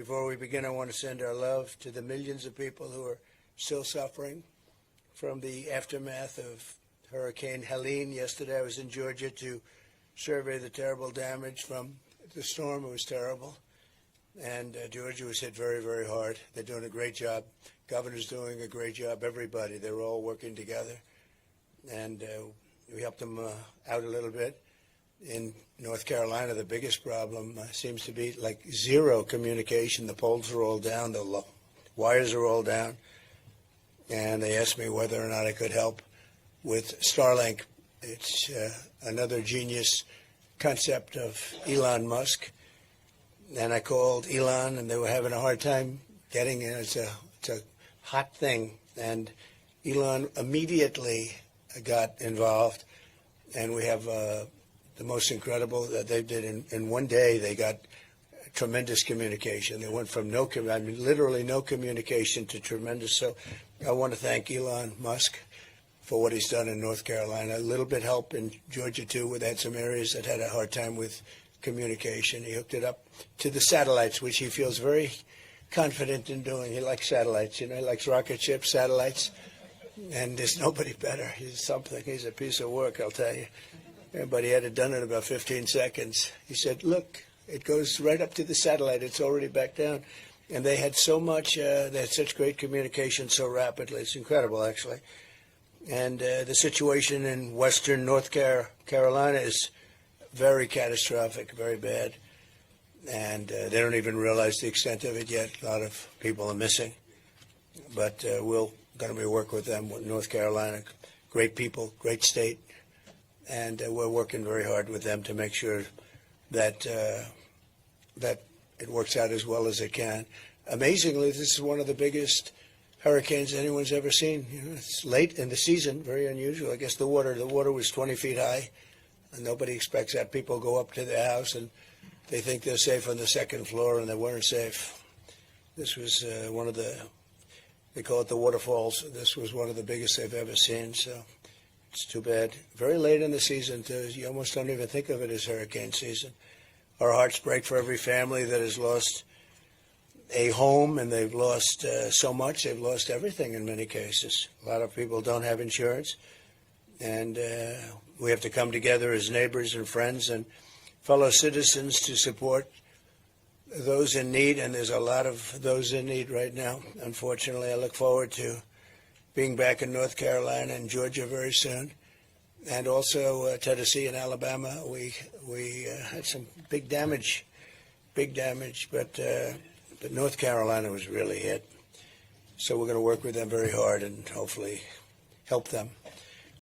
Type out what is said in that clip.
Before we begin, I want to send our love to the millions of people who are still suffering from the aftermath of Hurricane Helene. Yesterday, I was in Georgia to survey the terrible damage from the storm. It was terrible. And Georgia was hit very, very hard. They're doing a great job. Governor's doing a great job. Everybody, they're all working together. And we helped them out a little bit. In North Carolina, the biggest problem seems to be like zero communication. The poles are all down, the wires are all down. And they asked me whether or not I could help with Starlink. It's another genius concept of Elon Musk. And I called Elon, and they were having a hard time getting it. It's a hot thing. And Elon immediately got involved, and we have the most incredible that they did in one day. They got tremendous communication. They went from literally no communication to tremendous. So I want to thank Elon Musk for what he's done in North Carolina. A little bit help in Georgia too. We had some areas that had a hard time with communication. He hooked it up to the satellites, which he feels very confident in doing. He likes satellites, he likes rocket ships, satellites, and there's nobody better. He's something. He's a piece of work, I'll tell you. But he had it done in about 15 seconds. He said, look, it goes right up to the satellite. It's already back down. And they had so much, they had such great communication so rapidly. It's incredible, actually. And the situation in western North Carolina is very catastrophic, very bad. And they don't even realize the extent of it yet. A lot of people are missing. But we're going to be working with them, with North Carolina. Great people, great state. And we're working very hard with them to make sure that that it works out as well as it can. Amazingly, this is one of the biggest hurricanes anyone's ever seen. It's late in the season, very unusual. I guess the water was 20 feet high, and nobody expects that. People go up to their house and they think they're safe on the second floor, and they weren't safe. This was one of they call it the waterfalls. This was one of the biggest they've ever seen. So. It's too bad. Very late in the season, too. You almost don't even think of it as hurricane season. Our hearts break for every family that has lost a home, and they've lost so much. They've lost everything in many cases. A lot of people don't have insurance, and we have to come together as neighbors and friends and fellow citizens to support those in need, and there's a lot of those in need right now. Unfortunately, I look forward to being back in North Carolina and Georgia very soon, and also Tennessee and Alabama. We had some big damage, but North Carolina was really hit. So we're going to work with them very hard and hopefully help them.